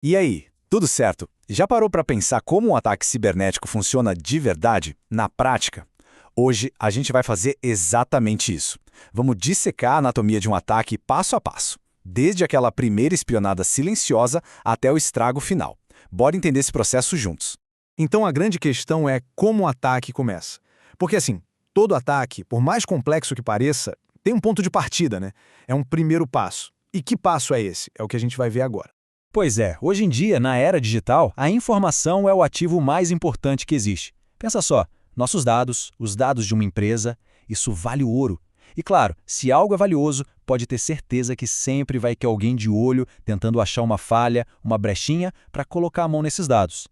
E aí, tudo certo? Já parou para pensar como um ataque cibernético funciona de verdade, na prática? Hoje a gente vai fazer exatamente isso. Vamos dissecar a anatomia de um ataque passo a passo, desde aquela primeira espionada silenciosa até o estrago final. Bora entender esse processo juntos. Então a grande questão é como o ataque começa. Porque assim, todo ataque, por mais complexo que pareça, tem um ponto de partida, né? É um primeiro passo. E que passo é esse? É o que a gente vai ver agora. Pois é, hoje em dia, na era digital, a informação é o ativo mais importante que existe. Pensa só, nossos dados, os dados de uma empresa, isso vale ouro. E claro, se algo é valioso, pode ter certeza que sempre vai ter alguém de olho tentando achar uma falha, uma brechinha para colocar a mão nesses dados.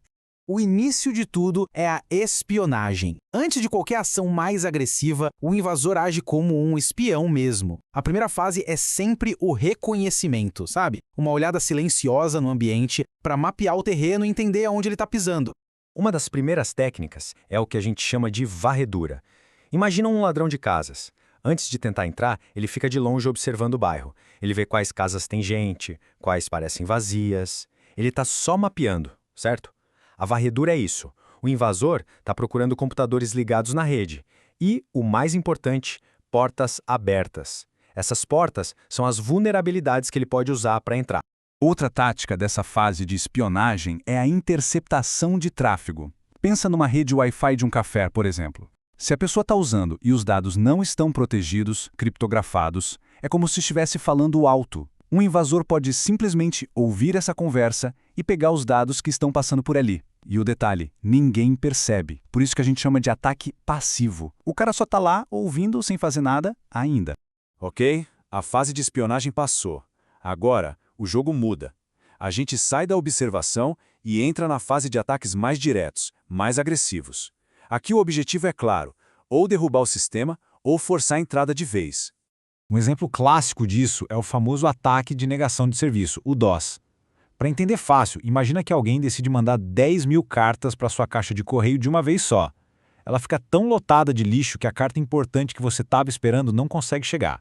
O início de tudo é a espionagem. Antes de qualquer ação mais agressiva, o invasor age como um espião mesmo. A primeira fase é sempre o reconhecimento, sabe? Uma olhada silenciosa no ambiente para mapear o terreno e entender aonde ele está pisando. Uma das primeiras técnicas é o que a gente chama de varredura. Imagina um ladrão de casas. Antes de tentar entrar, ele fica de longe observando o bairro. Ele vê quais casas têm gente, quais parecem vazias. Ele está só mapeando, certo? A varredura é isso. O invasor está procurando computadores ligados na rede. E, o mais importante, portas abertas. Essas portas são as vulnerabilidades que ele pode usar para entrar. Outra tática dessa fase de espionagem é a interceptação de tráfego. Pensa numa rede Wi-Fi de um café, por exemplo. Se a pessoa está usando e os dados não estão protegidos, criptografados, é como se estivesse falando alto. Um invasor pode simplesmente ouvir essa conversa e pegar os dados que estão passando por ali. E o detalhe, ninguém percebe. Por isso que a gente chama de ataque passivo. O cara só está lá ouvindo sem fazer nada ainda. Ok, a fase de espionagem passou. Agora, o jogo muda. A gente sai da observação e entra na fase de ataques mais diretos, mais agressivos. Aqui o objetivo é claro, ou derrubar o sistema ou forçar a entrada de vez. Um exemplo clássico disso é o famoso ataque de negação de serviço, o DOS. Para entender fácil, imagina que alguém decide mandar 10.000 cartas para sua caixa de correio de uma vez só. Ela fica tão lotada de lixo que a carta importante que você estava esperando não consegue chegar.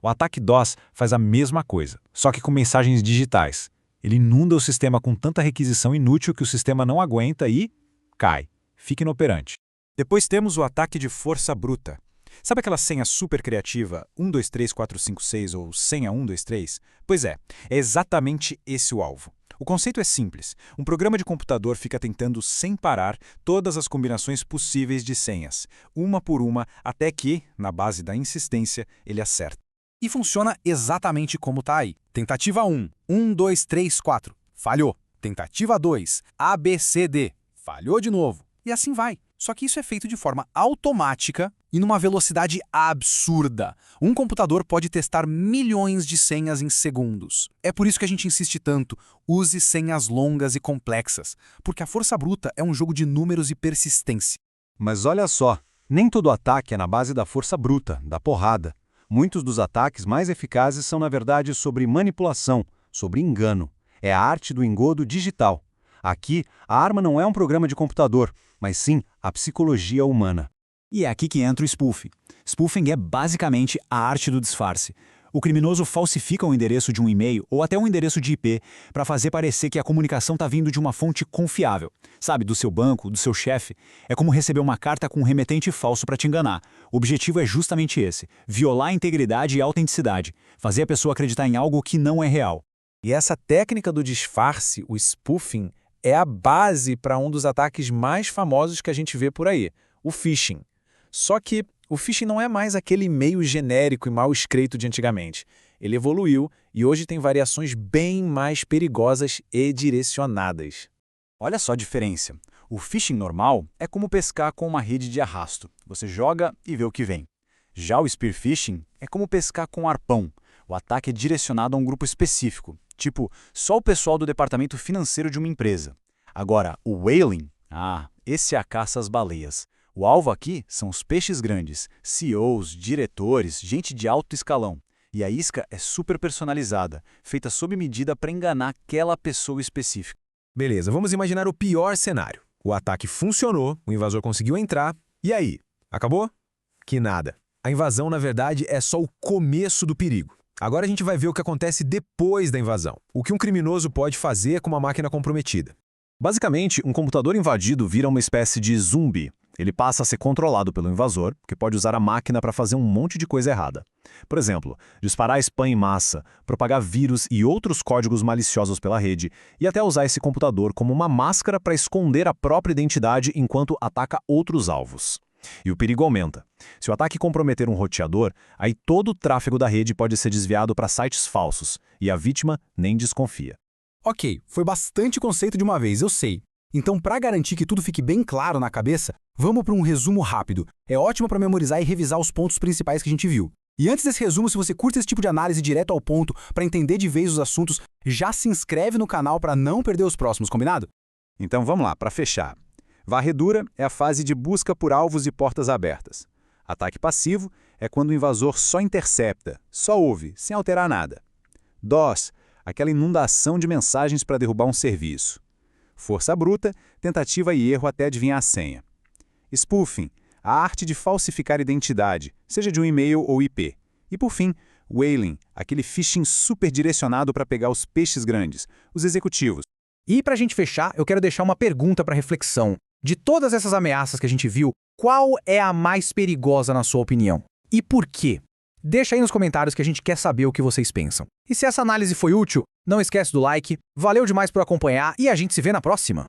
O ataque DOS faz a mesma coisa, só que com mensagens digitais. Ele inunda o sistema com tanta requisição inútil que o sistema não aguenta e cai. Fica inoperante. Depois temos o ataque de força bruta. Sabe aquela senha super criativa 123456 ou senha 123? Pois é exatamente esse o alvo. O conceito é simples. Um programa de computador fica tentando sem parar todas as combinações possíveis de senhas, uma por uma, até que, na base da insistência, ele acerta. E funciona exatamente como está aí. Tentativa 1, 1, 2, 3, 4. Falhou. Tentativa 2, ABCD. Falhou de novo. E assim vai. Só que isso é feito de forma automática e numa velocidade absurda. Um computador pode testar milhões de senhas em segundos. É por isso que a gente insiste tanto, use senhas longas e complexas, porque a força bruta é um jogo de números e persistência. Mas olha só, nem todo ataque é na base da força bruta, da porrada. Muitos dos ataques mais eficazes são, na verdade, sobre manipulação, sobre engano. É a arte do engodo digital. Aqui, a arma não é um programa de computador, mas sim a psicologia humana. E é aqui que entra o spoofing. Spoofing é basicamente a arte do disfarce. O criminoso falsifica o endereço de um e-mail ou até um endereço de IP para fazer parecer que a comunicação está vindo de uma fonte confiável. Sabe, do seu banco, do seu chefe. É como receber uma carta com um remetente falso para te enganar. O objetivo é justamente esse, violar a integridade e a autenticidade, fazer a pessoa acreditar em algo que não é real. E essa técnica do disfarce, o spoofing, é a base para um dos ataques mais famosos que a gente vê por aí, o phishing. Só que o phishing não é mais aquele e-mail genérico e mal escrito de antigamente. Ele evoluiu e hoje tem variações bem mais perigosas e direcionadas. Olha só a diferença. O phishing normal é como pescar com uma rede de arrasto. Você joga e vê o que vem. Já o spear phishing é como pescar com um arpão. O ataque é direcionado a um grupo específico, tipo só o pessoal do departamento financeiro de uma empresa. Agora, o whaling, esse é a caça às baleias. O alvo aqui são os peixes grandes, CEOs, diretores, gente de alto escalão. E a isca é super personalizada, feita sob medida para enganar aquela pessoa específica. Beleza, vamos imaginar o pior cenário. O ataque funcionou, o invasor conseguiu entrar, e aí? Acabou? Que nada. A invasão, na verdade, é só o começo do perigo. Agora a gente vai ver o que acontece depois da invasão. O que um criminoso pode fazer com uma máquina comprometida. Basicamente, um computador invadido vira uma espécie de zumbi. Ele passa a ser controlado pelo invasor, que pode usar a máquina para fazer um monte de coisa errada. Por exemplo, disparar spam em massa, propagar vírus e outros códigos maliciosos pela rede, e até usar esse computador como uma máscara para esconder a própria identidade enquanto ataca outros alvos. E o perigo aumenta. Se o ataque comprometer um roteador, aí todo o tráfego da rede pode ser desviado para sites falsos, e a vítima nem desconfia. Ok, foi bastante conceito de uma vez, eu sei. Então, para garantir que tudo fique bem claro na cabeça, vamos para um resumo rápido. É ótimo para memorizar e revisar os pontos principais que a gente viu. E antes desse resumo, se você curte esse tipo de análise direto ao ponto para entender de vez os assuntos, já se inscreve no canal para não perder os próximos, combinado? Então vamos lá, para fechar. Varredura é a fase de busca por alvos e portas abertas. Ataque passivo é quando o invasor só intercepta, só ouve, sem alterar nada. DOS, aquela inundação de mensagens para derrubar um serviço. Força bruta, tentativa e erro até adivinhar a senha. Spoofing, a arte de falsificar identidade, seja de um e-mail ou IP. E por fim, whaling, aquele phishing super direcionado para pegar os peixes grandes, os executivos. E para a gente fechar, eu quero deixar uma pergunta para reflexão. De todas essas ameaças que a gente viu, qual é a mais perigosa na sua opinião? E por quê? Deixa aí nos comentários que a gente quer saber o que vocês pensam. E se essa análise foi útil, não esquece do like, valeu demais por acompanhar e a gente se vê na próxima!